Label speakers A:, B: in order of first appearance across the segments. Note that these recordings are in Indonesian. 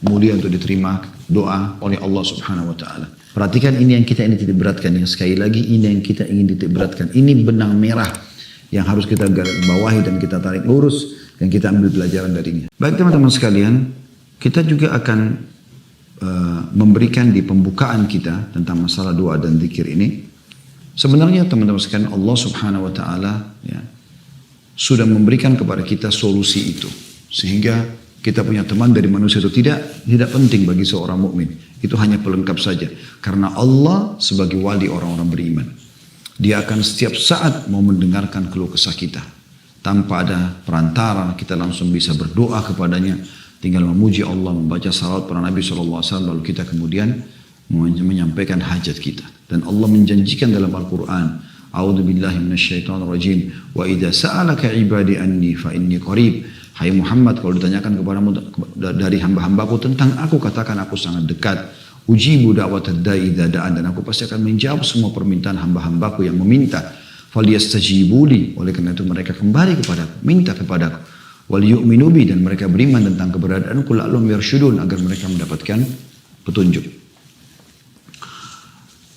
A: mulia untuk diterima doa oleh Allah Subhanahu wa taala. Perhatikan ini yang kita ingin titik beratkan ya. Sekali lagi ini yang kita ingin titik beratkan. Ini benang merah yang harus kita bawahi dan kita tarik lurus dan kita ambil pelajaran darinya. Baik teman-teman sekalian, kita juga akan memberikan di pembukaan kita tentang masalah doa dan zikir ini. Sebenarnya teman-teman sekalian, Allah Subhanahu wa taala ya, sudah memberikan kepada kita solusi itu. Sehingga kita punya teman dari manusia itu tidak penting bagi seorang mukmin. Itu hanya pelengkap saja. Karena Allah sebagai wali orang-orang beriman, Dia akan setiap saat mau mendengarkan keluh kesah kita. Tanpa ada perantara, kita langsung bisa berdoa kepadanya. Tinggal memuji Allah, membaca salawat para Nabi SAW, lalu kita kemudian menyampaikan hajat kita. Dan Allah menjanjikan dalam Al-Quran, A'udzu billahi minasyaitonir rajim, wa idza sa'alaka ibadi anni fa inni qarib. Hai Muhammad, kalau ditanyakan kepadamu dari hamba-hambaku tentang aku, katakan aku sangat dekat. Ujibu da'watad da'i idza da'an, dan aku pasti akan menjawab semua permintaan hamba-hambaku yang meminta. Falyastajibuli, oleh karena itu mereka kembali kepadaku, minta kepadaku. Wal yu'minu bi, dan mereka beriman tentang keberadaanku, la'allahum yarshudun, agar mereka mendapatkan petunjuk.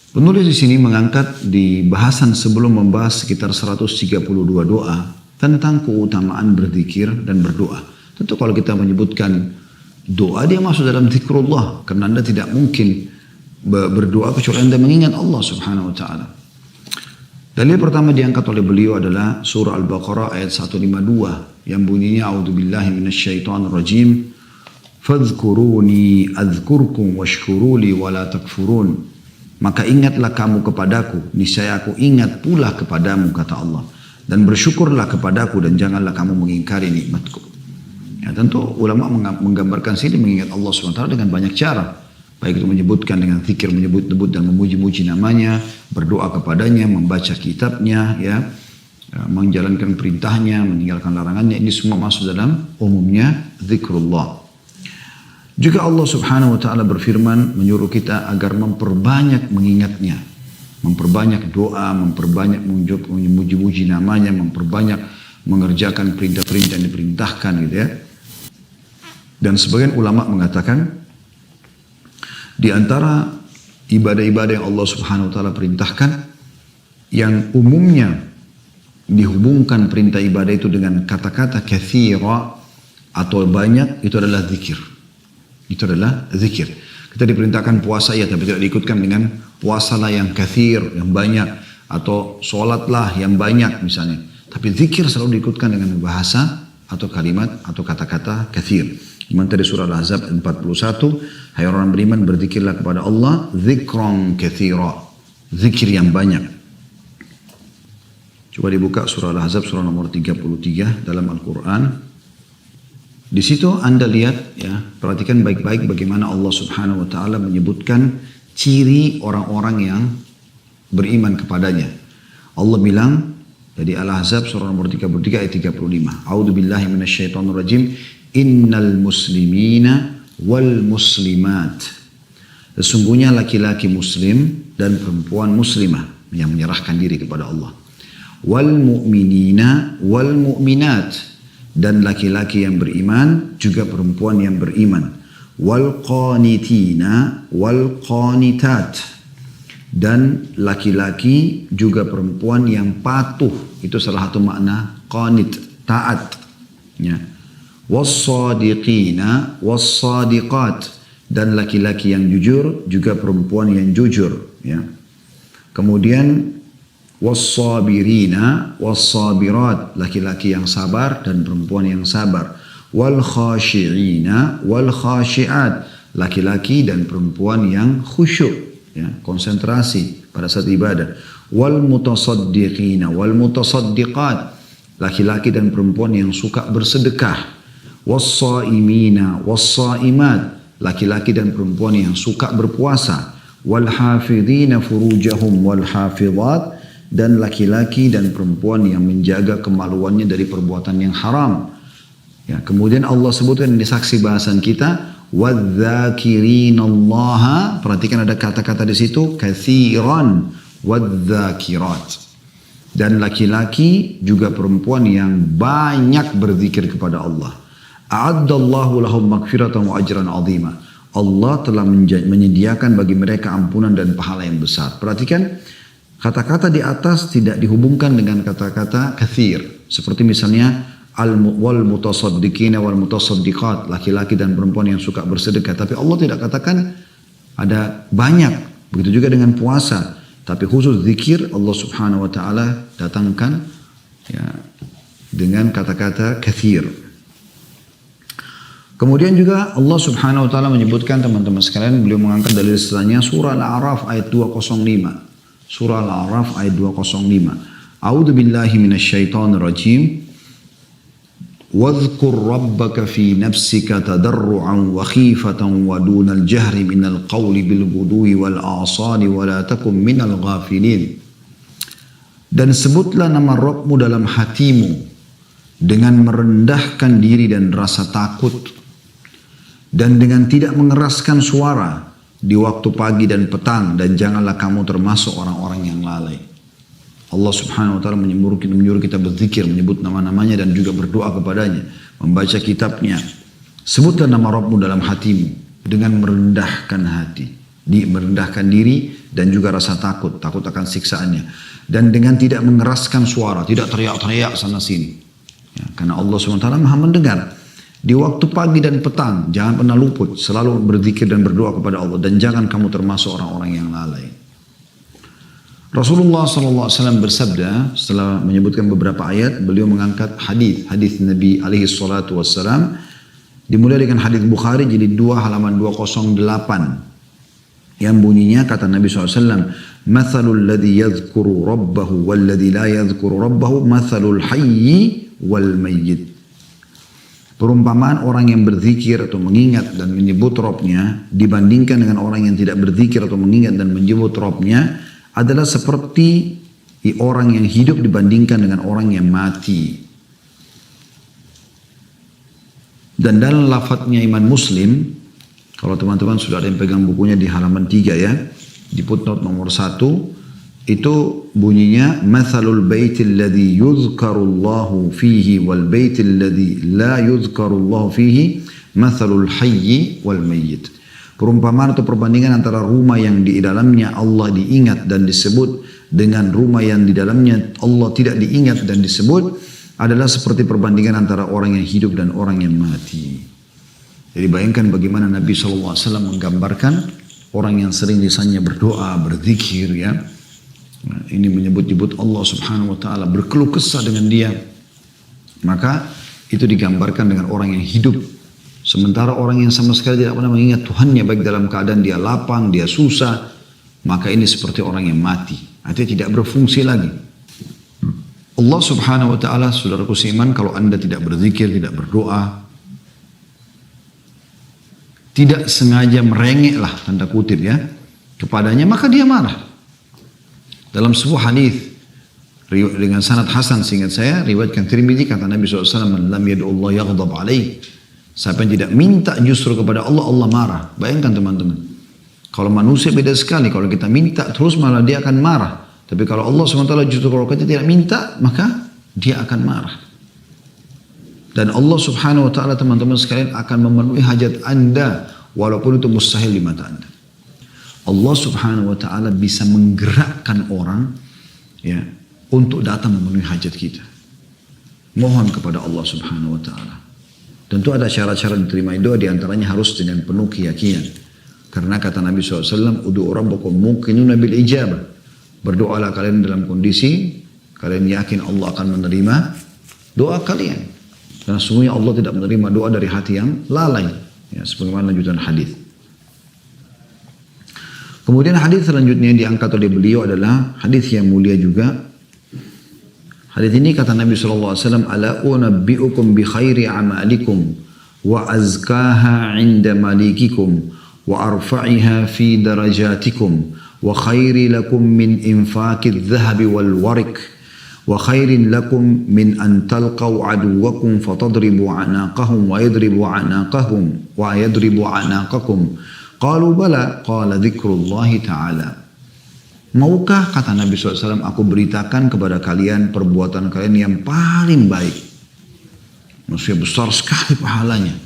A: Penulis di sini mengangkat di bahasan sebelum membahas sekitar 132 doa tentang keutamaan berzikir dan berdoa. Tentu kalau kita menyebutkan doa, dia masuk dalam zikrullah, karena Anda tidak mungkin berdoa kecuali Anda mengingat Allah Subhanahu wa taala. Dalil pertama diangkat oleh beliau adalah surah Al-Baqarah ayat 152 yang bunyinya a'udzubillahi minasyaitonir rajim, fadhkuruni adzkurkum washkuruli wala takfurun. Maka ingatlah kamu kepadaku, niscaya aku ingat pula kepadamu, kata Allah, dan bersyukurlah kepadaku dan janganlah kamu mengingkari nikmatku. Ya, tentu ulama menggambarkan sini mengingat Allah SWT dengan banyak cara. Baik itu menyebutkan dengan zikir, menyebut-nyebut dan memuji-muji namanya, berdoa kepadanya, membaca kitabnya, ya, menjalankan perintahnya, meninggalkan larangannya. Ini semua masuk dalam umumnya zikrullah. Juga Allah Subhanahu wa taala berfirman menyuruh kita agar memperbanyak mengingatnya, memperbanyak doa, memperbanyak memuji-muji namanya, memperbanyak mengerjakan perintah-perintah yang diperintahkan gitu ya. Dan sebagian ulama mengatakan di antara ibadah-ibadah yang Allah Subhanahu wa taala perintahkan yang umumnya dihubungkan perintah ibadah itu dengan kata-kata katsira atau banyak, itu adalah zikir. Itu adalah zikir. Kita diperintahkan puasa ya, tapi tidak diikutkan dengan puasalah yang katsir, yang banyak, atau sholatlah yang banyak misalnya. Tapi zikir selalu diikutkan dengan bahasa atau kalimat atau kata-kata katsir. Seperti di surah Al-Ahzab 41, hai orang beriman, berzikirlah kepada Allah zikran katsira, zikir yang banyak. Coba dibuka surah Al-Ahzab surah nomor 33 dalam Al-Quran. Di situ Anda lihat ya, perhatikan baik-baik bagaimana Allah Subhanahu wa taala menyebutkan ciri orang-orang yang beriman kepadanya. Allah bilang dari Al-Ahzab surah nomor 33 ayat 35. A'udzu billahi minasyaitonir rajim. Innal muslimina wal muslimat. Sesungguhnya laki-laki muslim dan perempuan muslimah yang menyerahkan diri kepada Allah. Wal mu'minina wal mu'minat, dan laki-laki yang beriman juga perempuan yang beriman. Wal qanitina wal qanitat, dan laki-laki juga perempuan yang patuh. Itu salah satu makna qanit, taat ya. Was-sadiqina was-sadiqat, dan laki-laki yang jujur juga perempuan yang jujur ya. Kemudian was-sabirina was-sabirat, laki-laki yang sabar dan perempuan yang sabar. Wal khashi'ina wal khashi'at, laki-laki dan perempuan yang khusyuk ya, konsentrasi pada saat ibadah. Wal mutasaddiqina wal mutasaddiqat, laki-laki dan perempuan yang suka bersedekah. Was-saimina was-saimat, laki-laki dan perempuan yang suka berpuasa. Wal hafidhina furujahum wal hafidhat, dan laki-laki dan perempuan yang menjaga kemaluannya dari perbuatan yang haram. Ya, kemudian Allah sebutkan di saksi bahasan kita, wadzakirin-allaha, perhatikan ada kata-kata di situ, katsiran, wadzakirat. Dan laki-laki juga perempuan yang banyak berzikir kepada Allah. A'addallahu lahum maghfiratan wa ajran 'azima. Allah telah menyediakan bagi mereka ampunan dan pahala yang besar. Perhatikan, kata-kata di atas tidak dihubungkan dengan kata-kata kathir. Seperti misalnya wal mutasaddiqina wal mutasaddiqat, laki-laki dan perempuan yang suka bersedekah. Tapi Allah tidak katakan ada banyak. Begitu juga dengan puasa. Tapi khusus zikir Allah subhanahu wa ta'ala datangkan ya, dengan kata-kata kathir. Kemudian juga Allah subhanahu wa ta'ala menyebutkan, teman-teman sekalian, beliau mengangkat dalil setelahnya surah Al-A'raf ayat 205. Surah Al-A'raf ayat 205. A'udzu billahi minasyaitonir rajim. Wadhkur rabbaka fi nafsika tadarruan wa khifatan wa dunal jahri minal qawli bil ghudwi wal asali wa la takum minal ghafilin. Dan sebutlah nama Rabbmu dalam hatimu dengan merendahkan diri dan rasa takut, dan dengan tidak mengeraskan suara di waktu pagi dan petang, dan janganlah kamu termasuk orang-orang yang lalai. Allah subhanahu wa ta'ala menyuruh kita berzikir, menyebut nama-namanya dan juga berdoa kepadanya, membaca kitabnya. Sebutlah nama Rabbmu dalam hatimu dengan merendahkan hati, merendahkan diri dan juga rasa takut akan siksaannya, dan dengan tidak mengeraskan suara, tidak teriak-teriak sana sini ya, karena Allah subhanahu wa ta'ala maha mendengar. Di waktu pagi dan petang jangan pernah luput, selalu berzikir dan berdoa kepada Allah, dan jangan kamu termasuk orang-orang yang lalai. Rasulullah SAW bersabda, setelah menyebutkan beberapa ayat, beliau mengangkat hadis Nabi alaihi salatu wassalam, dimulai dengan hadis Bukhari jilid 2 halaman 208 yang bunyinya, kata Nabi SAW, mathalul ladzi yadhkuru rabbahu wal ladzi la yadhkuru rabbahu mathalul hayyi wal mayyit. Perumpamaan orang yang berzikir atau mengingat dan menyebut Rabbnya dibandingkan dengan orang yang tidak berzikir atau mengingat dan menyebut Rabbnya adalah seperti orang yang hidup dibandingkan dengan orang yang mati. Dan dalam lafadznya Imam Muslim, kalau teman-teman sudah ada yang pegang bukunya di halaman 3 ya, di footnote nomor 1, itu bunyinya mathalul baitil ladzi yuzkarullahu fihi wal baitil ladzi la yuzkarullahu fihi mathalul hayyi wal mayyit. Perumpamaan atau perbandingan antara rumah yang di dalamnya Allah diingat dan disebut dengan rumah yang di dalamnya Allah tidak diingat dan disebut adalah seperti perbandingan antara orang yang hidup dan orang yang mati. Jadi bayangkan bagaimana Nabi SAW menggambarkan orang yang sering lisannya berdoa, berzikir ya. Nah, ini menyebut-nyebut Allah subhanahu wa ta'ala, berkeluh kesah dengan dia. Maka itu digambarkan dengan orang yang hidup. Sementara orang yang sama sekali tidak pernah mengingat Tuhannya, baik dalam keadaan dia lapang, dia susah, maka ini seperti orang yang mati. Artinya tidak berfungsi lagi. Allah subhanahu wa ta'ala, saudaraku seiman, kalau anda tidak berzikir, tidak berdoa, tidak sengaja merengek lah, tanda kutip ya, kepadanya, maka dia marah. Dalam sebuah hadis dengan sanad hasan, seingat saya, riwayatkan Tirmidzi, kata Nabi SAW, lam yad'ullah yaghdab alaih. Siapa yang tidak minta justru kepada Allah, Allah marah. Bayangkan teman-teman. Kalau manusia beda sekali. Kalau kita minta terus malah dia akan marah. Tapi kalau Allah SWT justru kalau kita tidak minta, maka dia akan marah. Dan Allah subhanahu wa ta'ala, teman-teman sekalian, akan memenuhi hajat anda walaupun itu mustahil di mata anda. Allah subhanahu wa ta'ala bisa menggerakkan orang ya, untuk datang memenuhi hajat kita. Mohon kepada Allah subhanahu wa ta'ala. Tentu ada syarat-syarat diterima doa, diantaranya harus dengan penuh keyakinan. Karena kata Nabi SAW, udu'u rabbakum muqinuna bil ijabah. Berdoalah kalian dalam kondisi kalian yakin Allah akan menerima doa kalian. Karena sungguhnya Allah tidak menerima doa dari hati yang lalai. Ya, sebagaimana lanjutan hadis. Kemudian hadis selanjutnya yang diangkat oleh beliau adalah hadis yang mulia juga. Hadis ini kata Nabi SAW, ala unabbi'ukum bi khairi amalikum wa azkaha 'inda malikikum wa arfa'iha fi darajatikum wa khairi lakum min infaqidh dhahabi wal warik wa khairin lakum min an talqaw aduwakum fatadribu anaqahum wa yadribu anaqakum. Qalu bala, qala dzikrullahi ta'ala. Maukah, kata Nabi SAW, aku beritakan kepada kalian perbuatan kalian yang paling baik. Maksudnya besar sekali pahalanya.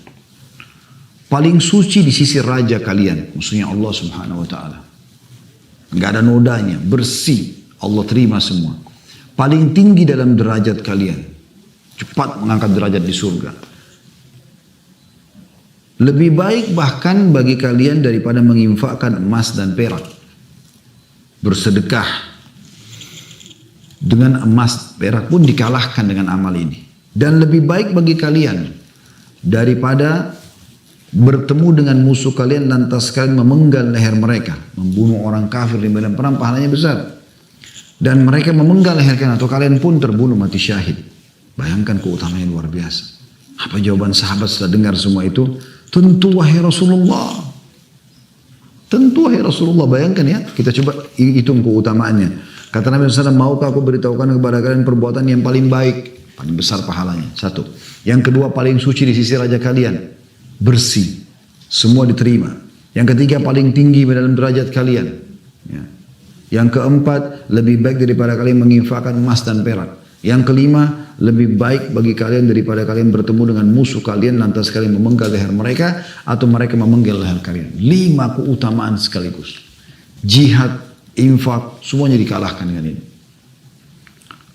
A: Paling suci di sisi raja kalian. Maksudnya Allah subhanahu wa ta'ala. Nggak ada nodanya, bersih. Allah terima semua. Paling tinggi dalam derajat kalian. Cepat mengangkat derajat di surga. Lebih baik bahkan bagi kalian daripada menginfakkan emas dan perak. Bersedekah dengan emas perak pun dikalahkan dengan amal ini. Dan lebih baik bagi kalian daripada bertemu dengan musuh kalian lantas kalian memenggal leher mereka. Membunuh orang kafir di medan perang pahalanya besar. Dan mereka memenggal leher kalian atau kalian pun terbunuh mati syahid. Bayangkan keutamaan yang luar biasa. Apa jawaban sahabat setelah dengar semua itu? Tentu wahai Rasulullah. Tentu wahai Rasulullah. Bayangkan ya, kita coba hitung keutamaannya. Kata Nabi SAW, maukah aku beritahukan kepada kalian perbuatan yang paling baik? Paling besar pahalanya. Satu. Yang kedua, paling suci di sisi raja kalian. Bersih. Semua diterima. Yang ketiga, paling tinggi dalam derajat kalian. Ya. Yang keempat, lebih baik daripada kalian menginfakkan emas dan perak. Yang kelima, lebih baik bagi kalian daripada kalian bertemu dengan musuh kalian lantas kalian memenggal leher mereka atau mereka memenggal leher kalian. 5 keutamaan sekaligus. Jihad, infak, semuanya dikalahkan dengan ini.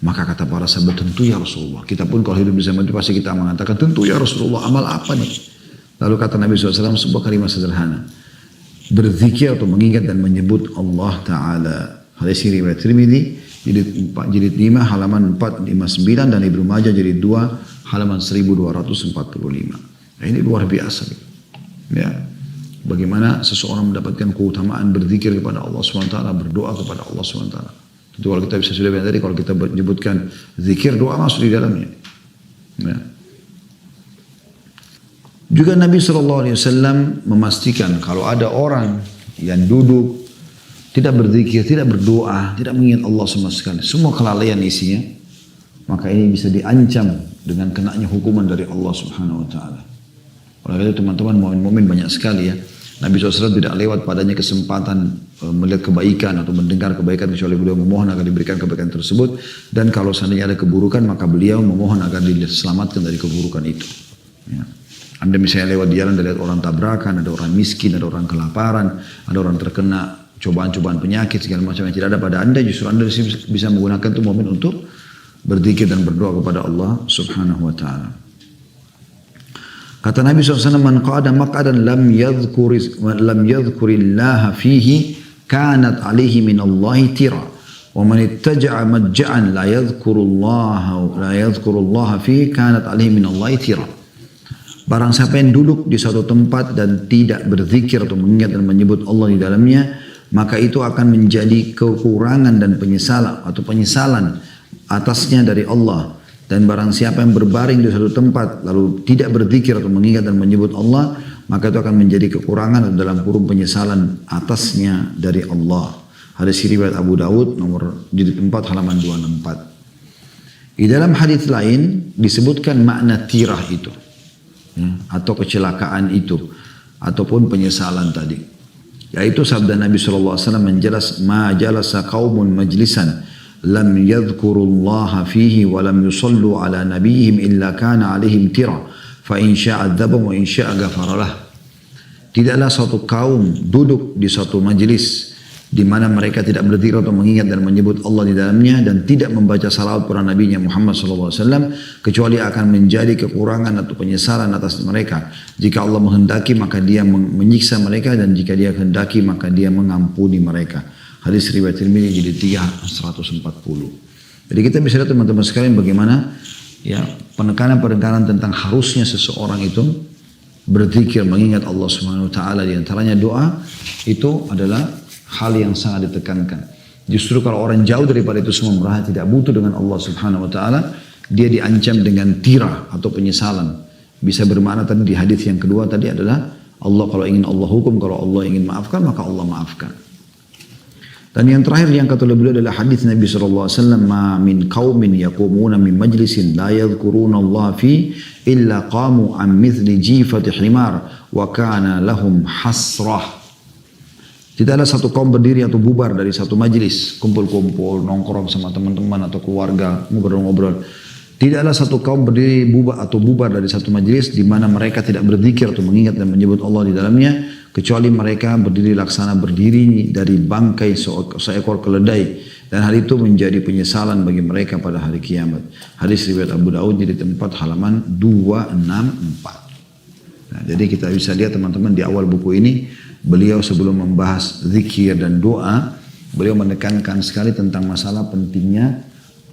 A: Maka kata para sahabat, tentu ya Rasulullah. Kita pun kalau hidup di zaman itu pasti kita mengatakan, tentu ya Rasulullah, amal apa nih? Lalu kata Nabi SAW sebuah kalimat sederhana. Berzikir atau mengingat dan menyebut Allah Ta'ala. Hadis riwayat Tirmidzi jilid 5 halaman 459 dan Ibnu Majah jilid 2 halaman 1245. Nah, ini luar biasa. Ya. Bagaimana seseorang mendapatkan keutamaan berzikir kepada Allah SWT, berdoa kepada Allah SWT. Itu kalau kita bisa sudah tadi, kalau kita menyebutkan zikir, doa masuk di dalamnya. Ya. Juga Nabi SAW memastikan kalau ada orang yang duduk tidak berzikir, tidak berdoa, tidak mengingat Allah sama sekali, semua kelalaian isinya, maka ini bisa diancam dengan kenanya hukuman dari Allah Subhanahu Wa Taala. Oleh itu teman-teman, mukmin banyak sekali ya. Nabi SAW tidak lewat padanya kesempatan melihat kebaikan atau mendengar kebaikan kecuali beliau memohon agar diberikan kebaikan tersebut. Dan kalau seandainya ada keburukan maka beliau memohon agar diselamatkan dari keburukan itu. Ya. Anda misalnya lewat jalan dan lihat orang tabrakan, ada orang miskin, ada orang kelaparan, ada orang terkena cobaan-cobaan penyakit segala macam yang tidak ada pada Anda, justru Anda bisa menggunakan itu momen untuk berzikir dan berdoa kepada Allah Subhanahu Wa Taala. Kata Nabi SAW, man qada maq'adan lam yadhkurillaha fihi kanat alaihi minallahi tira wa man ittaja'a madja'an la yadhkurullaha fihi kanat alaihi minallahi tira. Barang siapa yang duduk di suatu tempat dan tidak berzikir atau mengingat dan menyebut Allah di dalamnya, maka itu akan menjadi kekurangan dan penyesalan atasnya dari Allah. Dan barang siapa yang berbaring di suatu tempat lalu tidak berzikir atau mengingat dan menyebut Allah, maka itu akan menjadi kekurangan dalam kurung penyesalan atasnya dari Allah. Hadis riwayat Abu Dawud nomor jilid 4 halaman 264. Di dalam hadis lain disebutkan makna tirah itu, ya, atau kecelakaan itu ataupun penyesalan tadi. Yaitu sabda Nabi SAW menjelas, ma jalasa qaumun majlisan lam yadhkurullaha fihi wa lam yusallu ala nabiyihim illa kana alaihim tira fa in sya'a adzabahum wa in sya'a ghafaralah. Tidaklah suatu kaum duduk di suatu majlis di mana mereka tidak berzikir atau mengingat dan menyebut Allah di dalamnya dan tidak membaca salawat pada nabinya Muhammad SAW kecuali akan menjadi kekurangan atau penyesalan atas mereka. Jika Allah menghendaki maka dia menyiksa mereka, dan jika dia kehendaki maka dia mengampuni mereka. Hadis riwayat Tirmidzi jilid 3 140. Jadi kita bisa lihat teman-teman sekalian bagaimana ya penekanan tentang harusnya seseorang itu berzikir, mengingat Allah Subhanahu Wa Taala, di antaranya doa itu adalah hal yang sangat ditekankan. Justru kalau orang jauh daripada itu semua, merasa tidak butuh dengan Allah Subhanahu Wa Taala, dia diancam dengan tirah atau penyesalan. Bisa bermakna tadi di hadis yang kedua tadi adalah Allah kalau ingin Allah hukum, kalau Allah ingin maafkan maka Allah maafkan. Dan yang terakhir yang kata beliau adalah hadis Nabi SAW, ma min qaumin yaqumuna min majlisin la yadhkuruna Allah fi illa qamu an mithli jifati himar wa kana lahum hasrah. Tidaklah satu kaum berdiri atau bubar dari satu majlis, kumpul-kumpul, nongkrong sama teman-teman atau keluarga, ngobrol-ngobrol, Tidaklah satu kaum berdiri bubar dari satu majelis di mana mereka tidak berzikir atau mengingat dan menyebut Allah di dalamnya, kecuali mereka berdiri laksana berdiri dari bangkai seekor keledai, dan hal itu menjadi penyesalan bagi mereka pada hari kiamat. Hadis riwayat Abu Daud di tempat halaman 264. Nah, jadi kita bisa lihat teman-teman di awal buku ini, beliau sebelum membahas zikir dan doa, beliau menekankan sekali tentang masalah pentingnya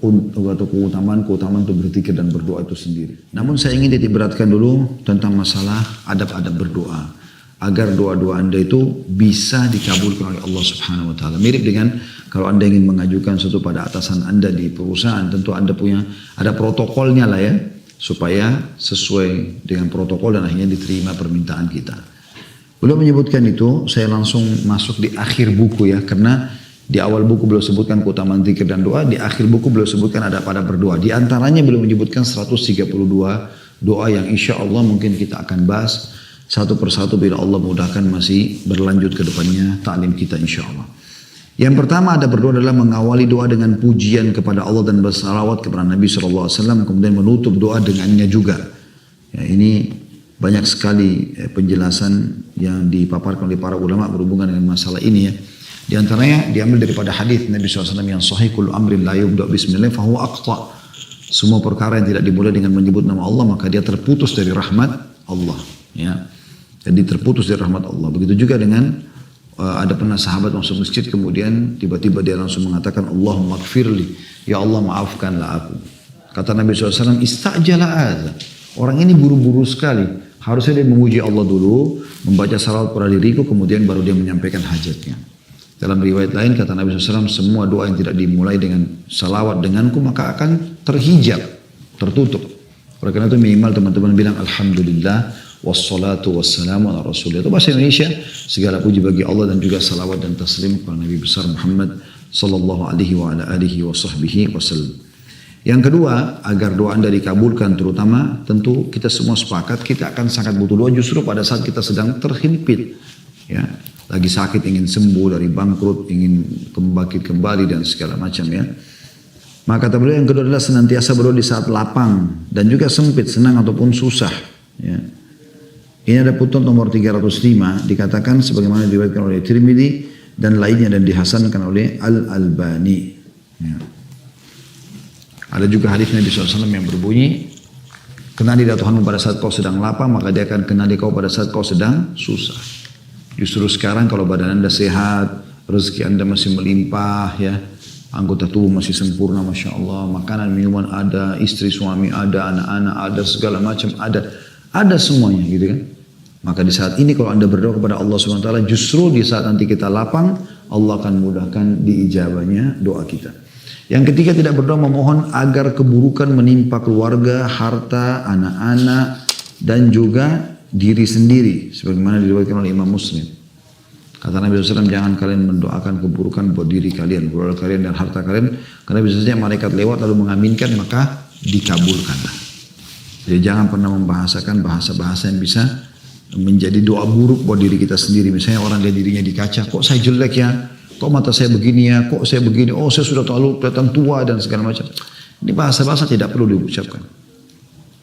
A: atau keutamaan untuk berzikir dan berdoa itu sendiri. Namun saya ingin titik beratkan dulu tentang masalah adab-adab berdoa, agar doa-doa Anda itu bisa dikabulkan oleh Allah Subhanahu wa taala. Mirip dengan kalau Anda ingin mengajukan sesuatu pada atasan Anda di perusahaan, tentu Anda ada protokolnya lah ya, supaya sesuai dengan protokol dan akhirnya diterima permintaan kita. Beliau menyebutkan itu, saya langsung masuk di akhir buku ya, karena di awal buku beliau sebutkan keutamaan zikir dan doa, di akhir buku beliau sebutkan ada pada berdoa. Di antaranya beliau menyebutkan 132 doa yang insya Allah mungkin kita akan bahas satu persatu bila Allah mudahkan masih berlanjut ke depannya ta'lim kita insya Allah. Yang pertama ada berdoa adalah mengawali doa dengan pujian kepada Allah dan bersalawat kepada Nabi SAW, kemudian menutup doa dengannya juga. Ya, ini banyak sekali penjelasan yang dipaparkan oleh para ulama berhubungan dengan masalah ini ya. Di antaranya diambil daripada hadis Nabi SAW yang sahih, kullu amrin la yubda bismillah fahuwa aqta. Semua perkara yang tidak dimulai dengan menyebut nama Allah maka dia terputus dari rahmat Allah. Ya. Jadi terputus dari rahmat Allah. Begitu juga dengan ada pernah sahabat masuk masjid kemudian tiba-tiba dia langsung mengatakan Allahumma gfirli. Ya Allah maafkanlah aku. Kata Nabi SAW, istajala adza. Orang ini buru-buru sekali. Harusnya dia memuji Allah dulu, membaca salawat pada diriku, kemudian baru dia menyampaikan hajatnya. Dalam riwayat lain kata Nabi SAW, semua doa yang tidak dimulai dengan salawat denganku maka akan terhijab, tertutup. Oleh karena itu minimal teman-teman bilang Alhamdulillah wassalatu wassalamu ala rasulillah. Itu bahasa Indonesia, segala puji bagi Allah dan juga salawat dan taslim kepada Nabi besar Muhammad sallallahu alaihi wa ala alihi wa sahbihi wasallam. Yang kedua, agar doa Anda dikabulkan terutama tentu kita semua sepakat kita akan sangat butuh doa justru pada saat kita sedang terhimpit. Ya. Lagi sakit, ingin sembuh dari bangkrut, ingin bangkit kembali dan segala macam ya. Maka kata beliau yang kedua adalah senantiasa berdoa di saat lapang dan juga sempit, senang ataupun susah. Ya. Ini ada putnot nomor 305 dikatakan sebagaimana diriwayatkan oleh Tirmidzi dan lainnya dan dihasankan oleh Al-Albani. Ya. Ada juga hadis Nabi SAW yang berbunyi, kenalilah Tuhanmu pada saat kau sedang lapang maka dia akan kenali kau pada saat kau sedang susah. Justru sekarang kalau badan Anda sehat, rezeki Anda masih melimpah ya, anggota tubuh masih sempurna Masya Allah, makanan minuman ada, istri suami ada, anak-anak ada, segala macam ada semuanya gitu kan. Maka di saat ini kalau Anda berdoa kepada Allah SWT, justru di saat nanti kita lapang, Allah akan mudahkan diijabahnya doa kita. Yang ketiga tidak berdoa memohon agar keburukan menimpa keluarga, harta, anak-anak dan juga diri sendiri sebagaimana diriwayatkan oleh Imam Muslim. Kata Nabi SAW, jangan kalian mendoakan keburukan buat diri kalian, keluarga kalian dan harta kalian, karena bisa saja malaikat lewat lalu mengaminkan maka dikabulkanlah. Jadi jangan pernah membahasakan bahasa-bahasa yang bisa menjadi doa buruk buat diri kita sendiri. Misalnya orang lihat dirinya di kaca, kok saya jelek ya, kok mata saya begini ya, kok saya begini, oh saya sudah terlalu kelihatan tua dan segala macam. Ini bahasa-bahasa tidak perlu diucapkan.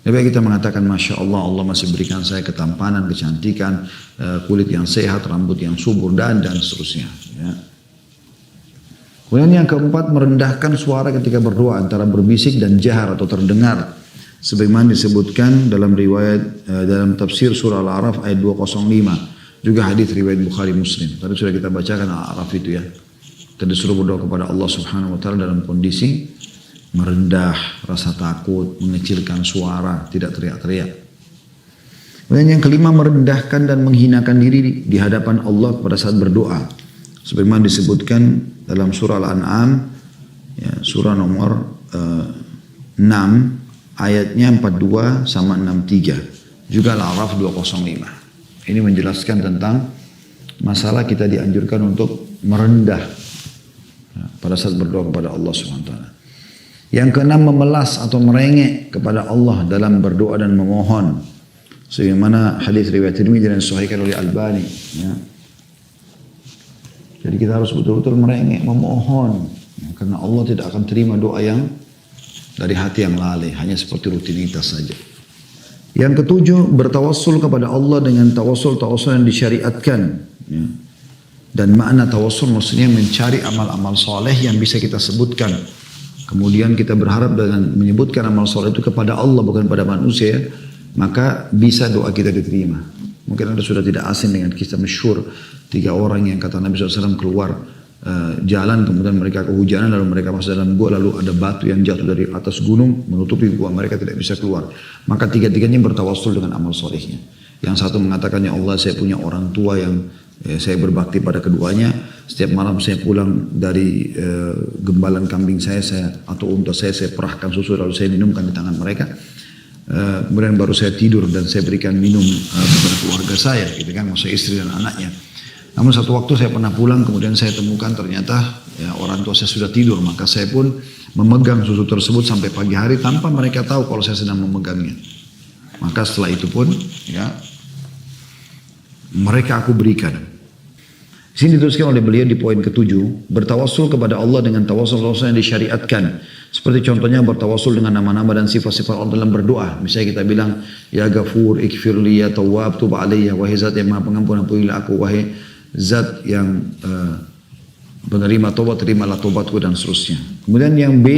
A: Lebih baik kita mengatakan Masya Allah, Allah masih berikan saya ketampanan, kecantikan, kulit yang sehat, rambut yang subur dan seterusnya. Ya. Kemudian yang keempat merendahkan suara ketika berdoa antara berbisik dan jahar atau terdengar. Sebagaimana disebutkan dalam riwayat dalam tafsir surah Al-A'raf ayat 205. Juga hadis riwayat Bukhari Muslim. Tadi sudah kita bacakan Al-A'raf itu ya. Kita disuruh berdoa kepada Allah Subhanahu wa taala dalam kondisi merendah, rasa takut, mengecilkan suara, tidak teriak-teriak. Kemudian yang kelima merendahkan dan menghinakan diri di hadapan Allah pada saat berdoa. Sebagaimana disebutkan dalam surah Al-An'am, ya, surah nomor 6, ayatnya 42 sama 63. Juga Al-A'raf 205. Ini menjelaskan tentang masalah kita dianjurkan untuk merendah ya, pada saat berdoa kepada Allah SWT. Yang keenam memelas atau merengek kepada Allah dalam berdoa dan memohon. Sebagaimana hadis riwayat Tirmidzi dan disahihkan oleh Albani. Ya. Jadi kita harus betul-betul merengek, memohon. Ya, karena Allah tidak akan terima doa yang dari hati yang lalai, hanya seperti rutinitas saja. Yang ketujuh, bertawassul kepada Allah dengan tawassul yang disyariatkan. Ya. Dan makna tawassul maksudnya mencari amal-amal soleh yang bisa kita sebutkan. Kemudian kita berharap dengan menyebutkan amal soleh itu kepada Allah bukan pada manusia, maka bisa doa kita diterima. Mungkin Anda sudah tidak asing dengan kisah masyhur 3 orang yang kata Nabi SAW keluar jalan, kemudian mereka kehujanan, lalu mereka masuk dalam gua, lalu ada batu yang jatuh dari atas gunung menutupi gua, mereka tidak bisa keluar. Maka tiga-tiganya bertawassul dengan amal solehnya. Yang satu mengatakan, ya Allah, saya punya orang tua yang saya berbakti pada keduanya. Setiap malam saya pulang dari gembalan kambing saya atau unta saya perahkan susu lalu saya minumkan di tangan mereka. Kemudian baru saya tidur dan saya berikan minum kepada keluarga saya, gitu kan, maksudnya istri dan anaknya. Namun satu waktu saya pernah pulang, kemudian saya temukan ternyata ya, orang tua saya sudah tidur, maka saya pun memegang susu tersebut sampai pagi hari tanpa mereka tahu kalau saya sedang memegangnya. Maka setelah itu pun ya mereka aku berikan. Di sini dituliskan oleh beliau di poin ke-7, bertawassul kepada Allah dengan tawassul yang disyariatkan. Seperti contohnya bertawassul dengan nama-nama dan sifat-sifat Allah dalam berdoa. Misalnya kita bilang, ya Ghafur, ikfirli, ya Tawwab, tub alaiya, wahai zat yang maha pengampun, ampunilah aku, wahai zat yang penerima tobat, terimalah tobatku, dan seterusnya. Kemudian yang B,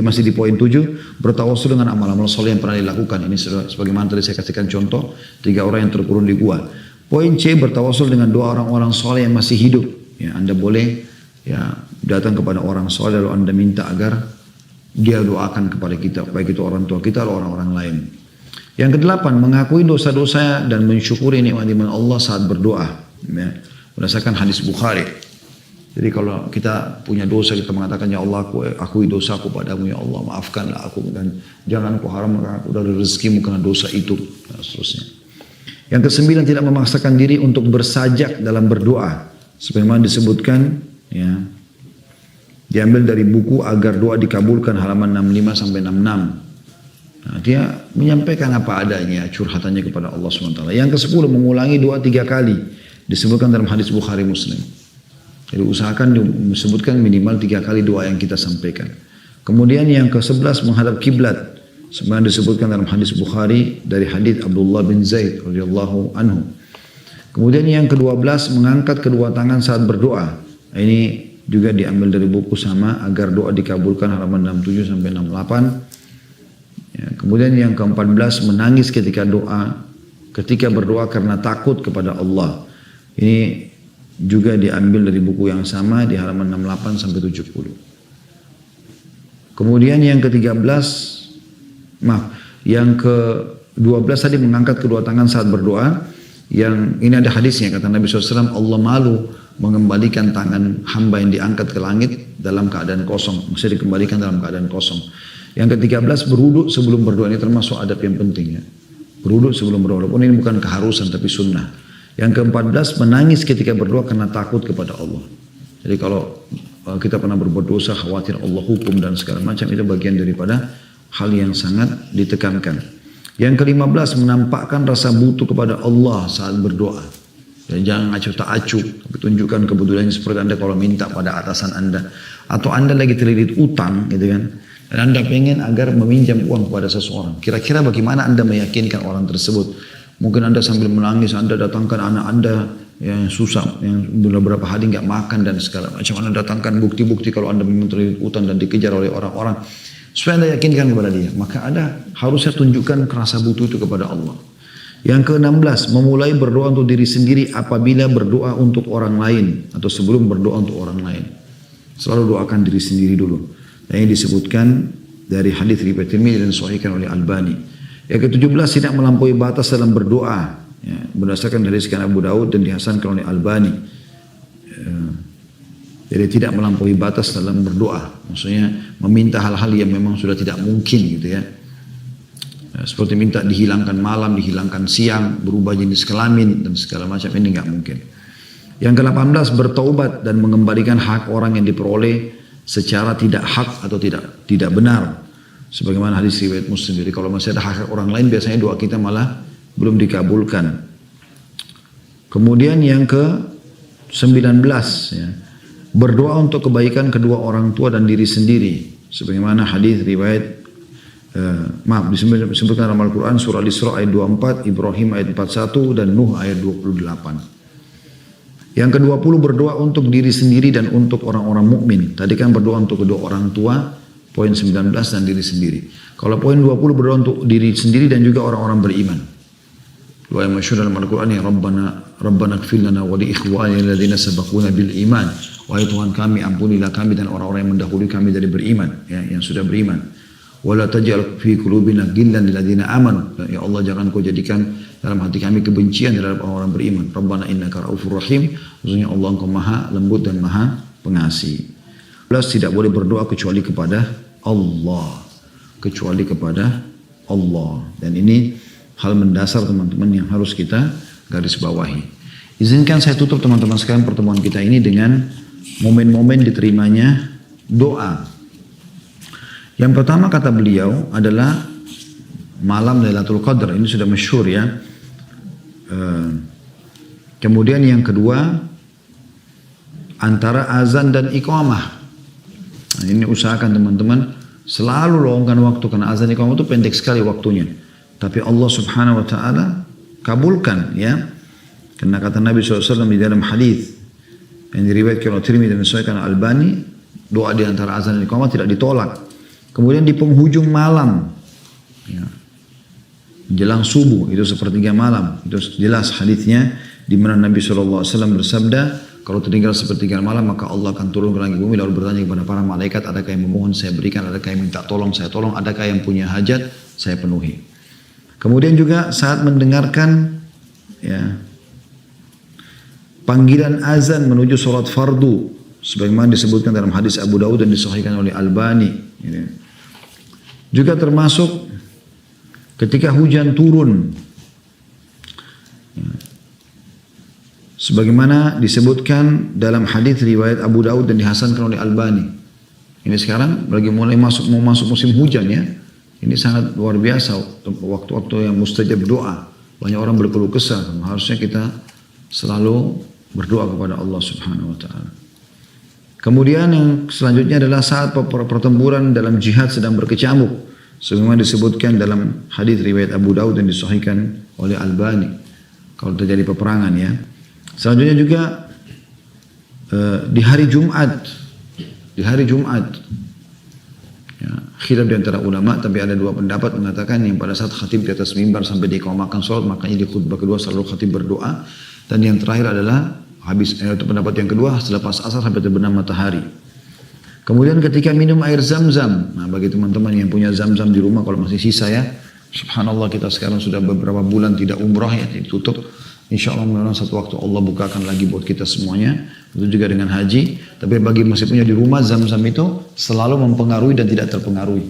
A: masih di poin 7, bertawassul dengan amal-amal soleh yang pernah dilakukan. Ini sebagaimana tadi saya kasihkan contoh, 3 orang yang terkurung di gua. Poin C, bertawassul dengan doa orang-orang soleh yang masih hidup. Ya, Anda boleh ya datang kepada orang soleh lalu Anda minta agar dia doakan kepada kita, baik itu orang tua kita atau orang-orang lain. Yang ke-8, mengakui dosa-dosa dan mensyukuri nikmat-nikmat Allah saat berdoa. Ya, berdasarkan hadis Bukhari. Jadi kalau kita punya dosa, kita mengatakan, ya Allah, aku akui dosaku padamu, ya Allah, maafkanlah aku, dan jangan aku haramkan aku dari rezekimu karena dosa itu, dan seterusnya. Yang ke-9, tidak memaksakan diri untuk bersajak dalam berdoa. Sebagaimana disebutkan, ya, diambil dari buku Agar Doa Dikabulkan halaman 65 sampai 66. Nah, dia menyampaikan apa adanya, curhatannya kepada Allah SWT. Yang ke-10, mengulangi doa 3 kali. Disebutkan dalam hadis Bukhari Muslim. Jadi usahakan disebutkan minimal 3 kali doa yang kita sampaikan. Kemudian yang ke-11, menghadap kiblat. Sebagaimana disebutkan dalam hadis Bukhari dari hadis Abdullah bin Zaid radhiyallahu anhu. Kemudian yang ke-12, mengangkat kedua tangan saat berdoa. Ini juga diambil dari buku sama Agar Doa Dikabulkan halaman 67 sampai 68. Ya, kemudian yang ke-14, menangis ketika berdoa karena takut kepada Allah. Ini juga diambil dari buku yang sama di halaman 68 sampai 70. Kemudian yang ke-13, yang ke-12 tadi mengangkat kedua tangan saat berdoa. Yang ini ada hadisnya, kata Nabi SAW, Allah malu mengembalikan tangan hamba yang diangkat ke langit dalam keadaan kosong. Maksudnya dikembalikan dalam keadaan kosong. Yang ke-13, berwuduk sebelum berdoa. Ini termasuk adab yang penting ya. Berwuduk sebelum berdoa, walaupun ini bukan keharusan tapi sunnah. Yang ke-14, menangis ketika berdoa karena takut kepada Allah. Jadi kalau kita pernah berbuat dosa, khawatir Allah hukum dan segala macam, itu bagian daripada hal yang sangat ditekankan. Yang ke-15, menampakkan rasa butuh kepada Allah saat berdoa. Dan jangan acuh tak acuh, tapi tunjukkan kebetulannya seperti Anda kalau minta pada atasan Anda. Atau Anda lagi terlilit utang gitu kan. Dan Anda pengen agar meminjam uang kepada seseorang. Kira-kira bagaimana Anda meyakinkan orang tersebut? Mungkin Anda sambil menangis, Anda datangkan anak Anda yang susah, yang beberapa hari nggak makan dan segala macam. Anda datangkan bukti-bukti kalau Anda memang terlilit utang dan dikejar oleh orang-orang. Supaya Anda yakinkan kepada dia. Maka Anda harusnya tunjukkan rasa butuh itu kepada Allah. Yang ke-16, memulai berdoa untuk diri sendiri apabila berdoa untuk orang lain. Atau sebelum berdoa untuk orang lain. Selalu doakan diri sendiri dulu. Dan ini disebutkan dari hadis riwayat Tirmidzi dan disahihkan oleh Albani. Yang ke-17, tidak melampaui batas dalam berdoa. Ya, berdasarkan hadis Abu Daud dan dihasankan oleh Albani. Jadi tidak melampaui batas dalam berdoa. Maksudnya meminta hal-hal yang memang sudah tidak mungkin gitu ya. Seperti minta dihilangkan malam, dihilangkan siang, berubah jenis kelamin dan segala macam, ini nggak mungkin. Yang ke-18, bertaubat dan mengembalikan hak orang yang diperoleh secara tidak hak atau tidak benar. Sebagaimana hadis riwayat Muslim. Jadi kalau masih ada hak orang lain, biasanya doa kita malah belum dikabulkan. Kemudian yang ke-19 ya, berdoa untuk kebaikan kedua orang tua dan diri sendiri. Sebagaimana hadis riwayat disebutkan dalam Al-Quran surah Al-Isra ayat 24, Ibrahim ayat 41 dan Nuh ayat 28. Yang ke-20 berdoa untuk diri sendiri dan untuk orang-orang mukmin. Tadi kan berdoa untuk kedua orang tua, poin 19 dan diri sendiri. Kalau poin 20 berdoa untuk diri sendiri dan juga orang-orang beriman. Doa yang masyhur dalam Al-Quran ya Rabbana ighfir lana wa li ikhwanina alladziina sabaquna bil iman. Wahai Tuhan kami, ampunilah kami dan orang-orang yang mendahului kami dari beriman, ya, yang sudah beriman. Wala taj'al fi qulubina ghillan lil ladzina amanu. Ya Allah, jangan kau jadikan dalam hati kami kebencian terhadap orang-orang beriman. Rabbana innaka raufur rahim. Maksudnya Allah engkau maha lembut dan maha pengasih. Plus tidak boleh berdoa kecuali kepada Allah. Kecuali kepada Allah. Dan ini hal mendasar teman-teman yang harus kita garis bawahi. Izinkan saya tutup teman-teman sekalian pertemuan kita ini dengan momen-momen diterimanya doa. Yang pertama kata beliau adalah malam Lailatul Qadar. Ini sudah masyhur ya. Kemudian yang kedua antara azan dan iqamah. Nah, ini usahakan teman-teman selalu luangkan waktu karena azan iqamah itu pendek sekali waktunya. Tapi Allah Subhanahu wa taala kabulkan ya. Karena kata Nabi SAW di dalam hadis yang diriwayatkan oleh Tirmidzi dan disahihkan Al-Albani, doa di antara azan dan iqamah tidak ditolak. Kemudian di penghujung malam, ya, jelang subuh itu sepertiga malam, itu jelas hadisnya di mana Nabi SAW bersabda, kalau tertinggal sepertiga malam maka Allah akan turun ke langit bumi lalu bertanya kepada para malaikat, adakah yang memohon saya berikan, adakah yang minta tolong saya tolong, adakah yang punya hajat saya penuhi. Kemudian juga saat mendengarkan ya, panggilan azan menuju sholat fardu, sebagaimana disebutkan dalam hadis Abu Daud dan disahihkan oleh Albani. Ya. Juga termasuk ketika hujan turun, ya. Sebagaimana disebutkan dalam hadis riwayat Abu Daud dan dihasankan oleh Albani. Ini sekarang lagi mau masuk musim hujan ya. Ini sangat luar biasa waktu-waktu yang mustajab doa. Banyak orang berkeluh kesah. Harusnya kita selalu berdoa kepada Allah Subhanahu wa taala. Kemudian yang selanjutnya adalah saat pertempuran dalam jihad sedang berkecamuk. Sebagaimana disebutkan dalam hadis riwayat Abu Daud dan disahihkan oleh Albani. Kalau terjadi peperangan ya. Selanjutnya juga di hari Jumat. Di hari Jumat. Ya, khilaf di antara ulama, tapi ada dua pendapat mengatakan yang pada saat khatib di atas mimbar sampai diqamahkan salat, makanya di khutbah kedua selalu khatib berdoa. Dan yang terakhir adalah itu pendapat yang kedua setelah pas asar sampai terbenam matahari. Kemudian ketika minum air zam-zam, nah bagi teman-teman yang punya zam-zam di rumah kalau masih sisa ya, subhanallah kita sekarang sudah beberapa bulan tidak umrah ya, ditutup. Insya Allah mudah-mudahan satu waktu Allah bukakan lagi buat kita semuanya. Itu juga dengan haji. Tapi bagi masih punya di rumah, zam-zam itu selalu mempengaruhi dan tidak terpengaruhi.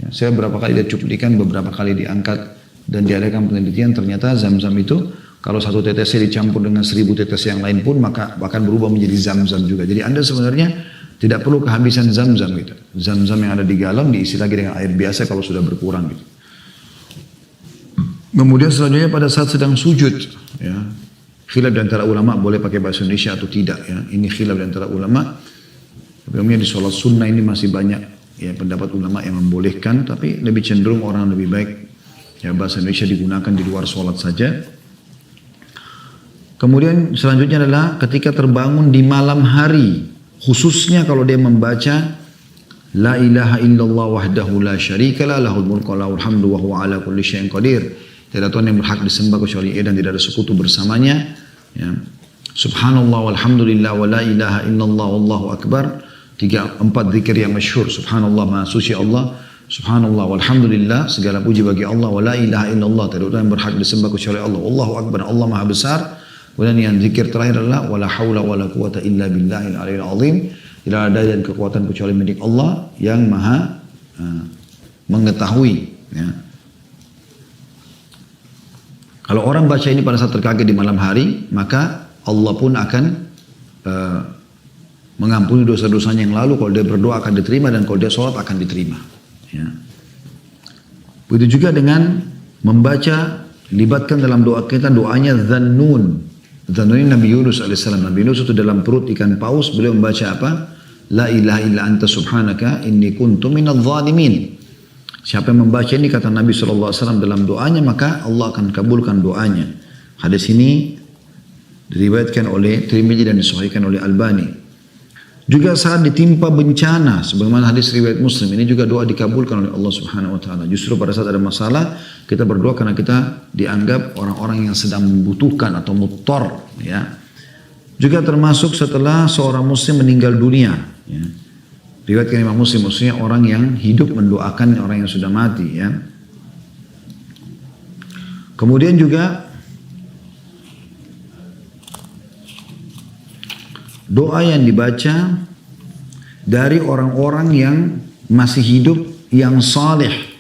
A: Ya, saya beberapa kali dicuplikan, beberapa kali diangkat dan diadakan penelitian. Ternyata zam-zam itu kalau satu tetesnya dicampur dengan 1000 tetes yang lain pun maka bahkan berubah menjadi zam-zam juga. Jadi Anda sebenarnya tidak perlu kehabisan zam-zam gitu. Zam-zam yang ada di galon diisi lagi dengan air biasa kalau sudah berkurang gitu. Kemudian selanjutnya pada saat sedang sujud, ya, khilaf di antara ulama boleh pakai bahasa Indonesia atau tidak. Ya. Ini khilaf di antara ulama. Sebelumnya di sholat sunnah ini masih banyak ya pendapat ulama yang membolehkan, tapi lebih cenderung orang lebih baik ya bahasa Indonesia digunakan di luar sholat saja. Kemudian selanjutnya adalah ketika terbangun di malam hari, khususnya kalau dia membaca La ilaha illallah wahdahu la syarikalah lahul mulku wa lahul hamdu wa huwa ala kulli syai'in qadir. Tidak Tuhan yang berhak disembah kecuali Dia dan tidak ada sekutu bersamanya. Ya. Subhanallah walhamdulillah wa la ilaha illallah wallahu akbar. 4 zikir yang masyhur. Subhanallah maha suci Allah. Subhanallah walhamdulillah segala puji bagi Allah wa la ilaha illallah. Tidak Tuhan yang berhak disembah kecuali Allah. Wallahu akbar. Allah maha besar. Kemudian yang zikir terakhir adalah wala haula wala quwata illa billahil aliyil azim. Tidak ada daya dan kekuatan kecuali milik Allah yang maha mengetahui. Ya. Kalau orang baca ini pada saat terkaget di malam hari, maka Allah pun akan mengampuni dosa-dosanya yang lalu. Kalau dia berdoa akan diterima dan kalau dia sholat akan diterima. Ya. Begitu juga dengan membaca, libatkan dalam doa kita doanya Dhannun. Dhannun ini Nabi Yunus AS. Nabi Yunus itu dalam perut ikan paus, beliau membaca apa? La ilaha illa anta subhanaka inni kuntu minadh dhalimin. Siapa yang membaca ini kata Nabi SAW dalam doanya, maka Allah akan kabulkan doanya. Hadis ini diriwayatkan oleh Tirmidzi dan disahihkan oleh Albani. Juga saat ditimpa bencana, sebagaimana hadis riwayat Muslim, ini juga doa dikabulkan oleh Allah Subhanahu wa taala. Justru pada saat ada masalah, kita berdoa karena kita dianggap orang-orang yang sedang membutuhkan atau muttar, ya. Juga termasuk setelah seorang muslim meninggal dunia, ya. Riwayatkan Imam Muslim, maksudnya orang yang hidup mendoakan orang yang sudah mati, ya. Kemudian juga doa yang dibaca dari orang-orang yang masih hidup, yang saleh,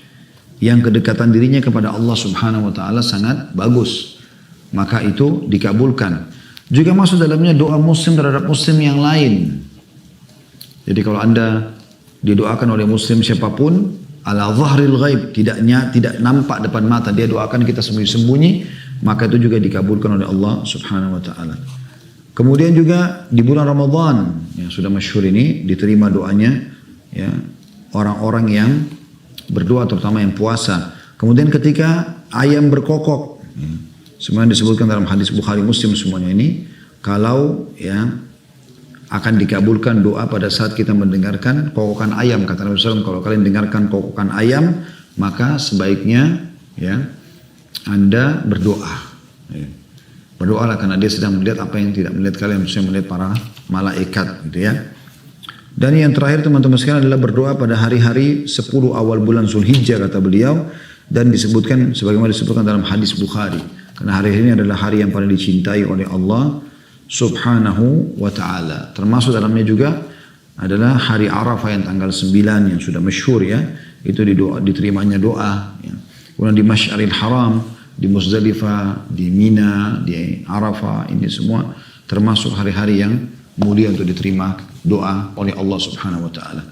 A: yang kedekatan dirinya kepada Allah Subhanahu wa taala sangat bagus, maka itu dikabulkan. Juga masuk dalamnya doa muslim terhadap muslim yang lain. Jadi kalau Anda didoakan oleh muslim siapapun ala zahril ghaib, tidak nampak depan mata, dia doakan kita sembunyi-sembunyi, maka itu juga dikabulkan oleh Allah Subhanahu wa taala. Kemudian juga di bulan Ramadan, yang sudah masyhur ini, diterima doanya, ya, orang-orang yang berdoa, terutama yang puasa. Kemudian ketika ayam berkokok, ya, semuanya disebutkan dalam hadis Bukhari Muslim semuanya ini, kalau ya akan dikabulkan doa pada saat kita mendengarkan kokokan ayam. Kata Nabi SAW, kalau kalian dengarkan kokokan ayam, maka sebaiknya ya Anda berdoa. Ya. Berdoalah karena dia sedang melihat apa yang tidak melihat kalian, maksudnya melihat para malaikat, gitu ya. Dan yang terakhir teman-teman sekalian adalah berdoa pada hari-hari 10 awal bulan Zulhijjah kata beliau, dan disebutkan sebagaimana disebutkan dalam hadis Bukhari. Karena hari ini adalah hari yang paling dicintai oleh Allah Subhanahu wa taala. Termasuk dalamnya juga adalah hari Arafah yang tanggal 9 yang sudah masyhur, ya. Itu diterimanya doa, ya. Kemudian di Masy'aril Haram, di Muzdalifah, di Mina, di Arafah, ini semua termasuk hari-hari yang mulia untuk diterima doa oleh Allah Subhanahu wa taala.